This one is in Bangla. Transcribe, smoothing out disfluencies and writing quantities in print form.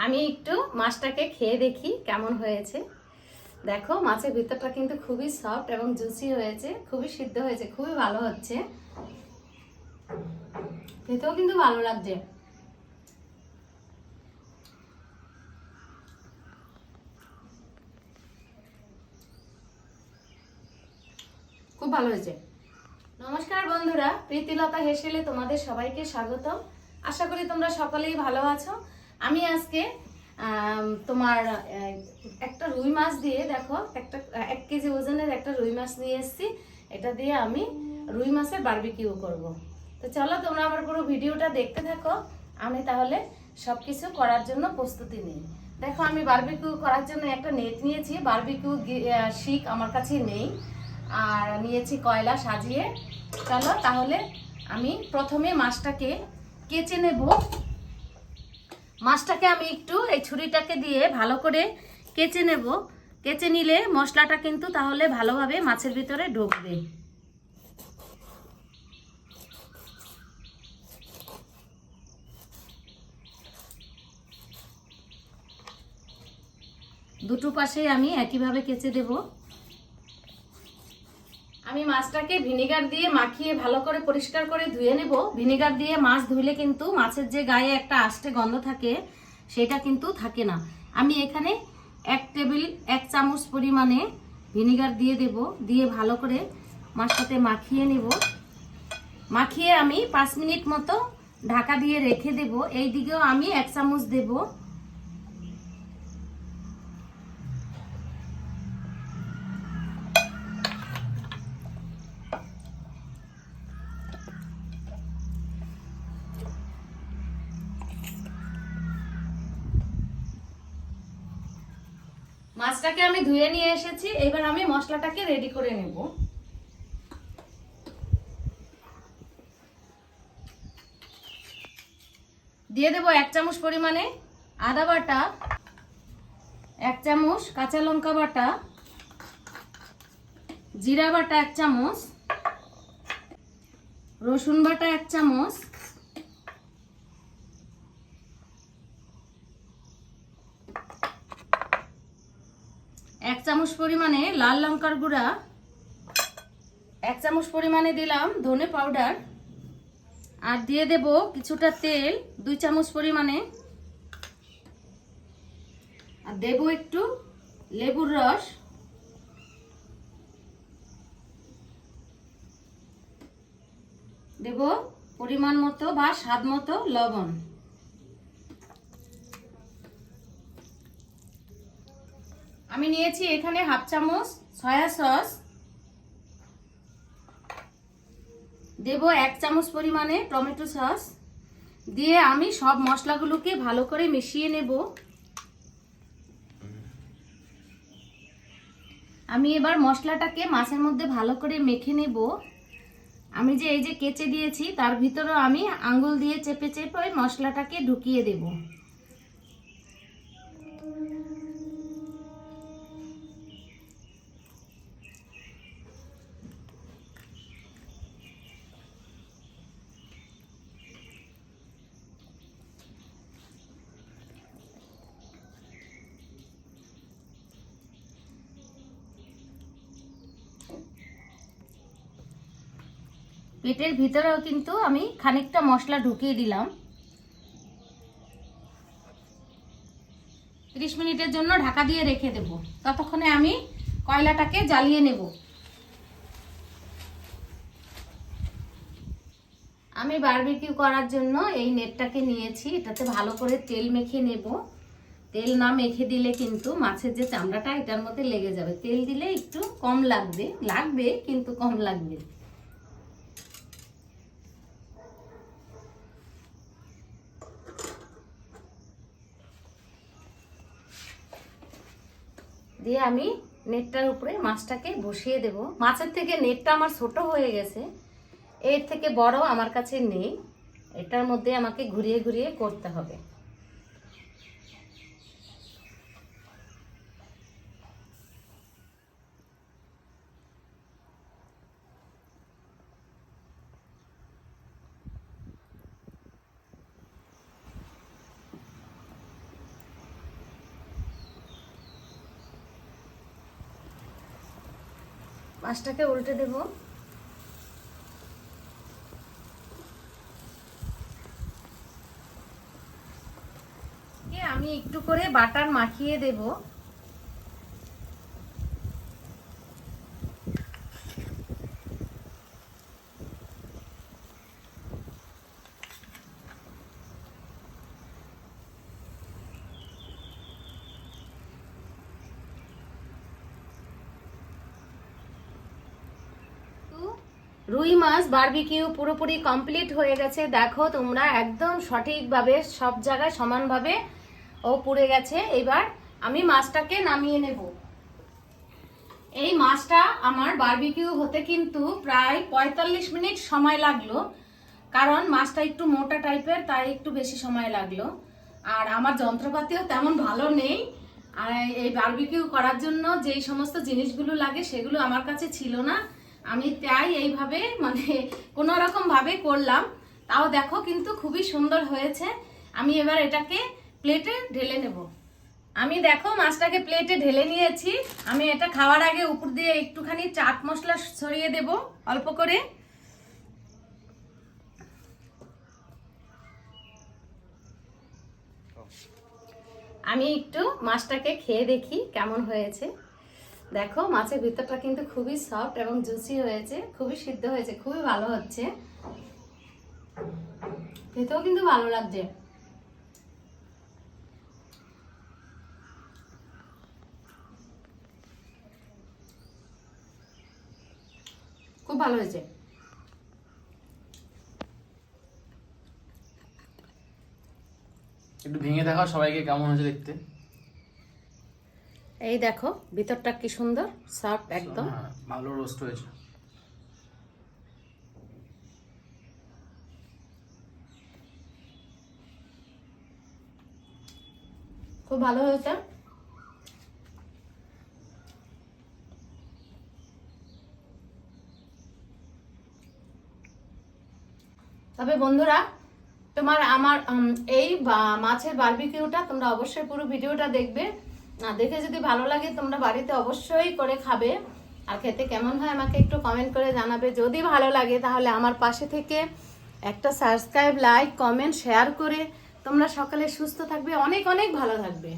আমি একটু মাছটাকে খেয়ে দেখি কেমন হয়েছে। দেখো মাছের ভিতরটা কিন্তু খুবই সফট এবং জুসি হয়েছে, খুবই সিদ্ধ হয়েছে, খুবই ভালো হচ্ছে, খেতেও কিন্তু ভালো লাগছে। খুব ভালো হয়েছে। নমস্কার বন্ধুরা, প্রীতিলতা হেসেলে তোমাদের সবাইকে স্বাগত। আশা করি তোমরা সকলেই ভালো আছো। আমি আজকে তোমার একটা রুই মাছ দিয়ে, দেখো একটা 1 কেজি ওজনের একটা রুই মাছ নিয়ে এসেছি। এটা দিয়ে আমি রুই মাছের বারবিকিউ করব। তো চলো তোমরা আমার পুরো ভিডিওটা দেখতে থাকো। আমি তাহলে সব কিছু করার জন্য প্রস্তুতি নিই। দেখো আমি বারবিকিউ করার জন্য একটা নেট নিয়েছি। বারবিকিউ শিক আমার কাছে নেই, আর নিয়েছি কয়লা সাজিয়ে। চলো তাহলে আমি প্রথমে মাছটাকে কেচে নেব। মাছটাকে আমি একটু এই ছুরিটাকে দিয়ে ভালো করে কেচে নেব। কেচে নিলে মশলাটা কিন্তু তাহলে ভালোভাবে মাছের ভিতরে ঢুকবে। দুটো পাশে আমি একইভাবে কেচে দেব। আমি মাছটাকে ভিনেগার দিয়ে মাখিয়ে ভালো করে পরিষ্কার করে ধুয়ে নেব। ভিনেগার দিয়ে মাছ ধুইলে কিন্তু মাছের যে গায়ে একটা আষ্টে গন্ধ থাকে সেটা কিন্তু থাকে না। আমি এখানে 1 চামচ পরিমাণে ভিনেগার দিয়ে দেব। দিয়ে ভালো করে মাছটাতে মাখিয়ে নেব। মাখিয়ে আমি 5 মিনিট মতো ঢাকা দিয়ে রেখে দেব। এই দিকেও আমি 1 চামচ দেব। মাছটাকে আমি ধুয়ে নিয়ে এসেছি। এবার আমি মশলাটাকে রেডি করে নেব। দিয়ে দেব 1 চামচ পরিমাণে আদা বাটা, 1 চামচ কাঁচা লঙ্কা বাটা, জিরা বাটা 1 চামচ, রসুন বাটা 1 চামচ, এক চামচ পরিমাণে লাল লঙ্কার গুঁড়া, 1 চামচ পরিমাণে দিলাম ধনে পাউডার, আর দিয়ে দেব কিছুটা তেল 2 চামচ পরিমাণে, আর দেব একটু লেবুর রস, দেব পরিমাণ মতো বা স্বাদ মতো লবণ। আমি নিয়েছি এখানে 1/2 চামচ সয়া সস, দেব 1 চামচ পরিমাণে টমেটো সস। দিয়ে আমি সব মশলাগুলোকে ভালো করে মিশিয়ে নেব। আমি এবার মশলাটাকে মাছের মধ্যে ভালো করে মেখে নেব। আমি যে এই যে কেচে দিয়েছি তার ভিতরেও আমি আঙ্গুল দিয়ে চেপে চেপে ওই মশলাটাকে ঢুকিয়ে দেব। পেটের ভিতরেও কিন্তু আমি খানিকটা মশলা ঢুকিয়ে দিলাম। 30 মিনিটের জন্য ঢাকা দিয়ে রেখে দেব। ততক্ষণে আমি কয়লাটাকে জ্বালিয়ে নেব। আমি বারবিকিউ করার জন্য এই নেটটাকে নিয়েছি। এটাতে ভালো করে তেল মেখে নেব। তেল না মেখে দিলে কিন্তু মাছের যে চামড়াটা এটার মধ্যে লেগে যাবে। তেল দিলে একটু কম লাগবে, লাগবে কিন্তু কম লাগবে। দিয়ে আমি নেটটার উপরে মাছটাকে বসিয়ে দেব। মাছের থেকে নেটটা আমার ছোট হয়ে গেছে, এর থেকে বড় আমার কাছে নেই। এটার মধ্যে আমাকে ঘুরিয়ে ঘুরিয়ে করতে হবে। মাছটাকে উল্টে দেব। আমি একটু করে বাটার মাখিয়ে দেব। রুই মাছ বারবিকিউ পুরোপুরি কমপ্লিট হয়ে গেছে। দেখো তোমরা, একদম সঠিকভাবে সব জায়গায় সমানভাবে ও পুড়ে গেছে। এবার আমি মাছটাকে নামিয়ে নেব। এই মাছটা আমার বারবিকিউ হতে কিন্তু প্রায় 45 মিনিট সময় লাগলো, কারণ মাছটা একটু মোটা টাইপের, তাই একটু বেশি সময় লাগলো। আর আমার যন্ত্রপাতিও তেমন ভালো নেই, আর এই বারবিকিউ করার জন্য যেই সমস্ত জিনিসগুলো লাগে সেগুলো আমার কাছে ছিল না। আমি তাই এইভাবে মানে কোনো রকম ভাবে করলাম। তাও দেখো কিন্তু খুবই সুন্দর হয়েছে। আমি এবার এটাকে প্লেটে ঢেলে নেব। আমি দেখো মাছটাকে প্লেটে ঢেলে নিয়েছি। আমি এটা খাওয়ার আগে উপর দিয়ে একটুখানি চাট মশলা ছড়িয়ে দেব অল্প করে। আমি একটু মাছটাকে খেয়ে দেখি কেমন হয়েছে। দেখো মাছের ভিতরটা কিন্তু খুবই সফট এবং জুসি হয়েছে, খুবই সিদ্ধ হয়েছে, খুবই ভালো হচ্ছে, খেতেও কিন্তু ভালো লাগছে। খুব ভালো হয়েছে। একটু ভেঙে দেখাও সবাইকে কেমন হয়েছে দেখতে। এই দেখো ভিতরটা কি সুন্দর সফট, একদম ভালো রোস্ট হয়েছে। খুব ভালো হয়েছে। তবে বন্ধুরা, তোমার আমার এই মাছের বারবিকিউটা তোমরা অবশ্যই পুরো ভিডিওটা দেখবে। দেখে যদি ভালো লাগে তোমরা বাড়িতে অবশ্যই করে খাবে। আর খেতে কেমন হয় আমাকে একটু কমেন্ট করে জানাবে। যদি ভালো লাগে তাহলে আমার পাশে থেকে একটা সাবস্ক্রাইব, লাইক, কমেন্ট, শেয়ার করে তোমরা সকালে সুস্থ থাকবে, অনেক অনেক ভালো থাকবে।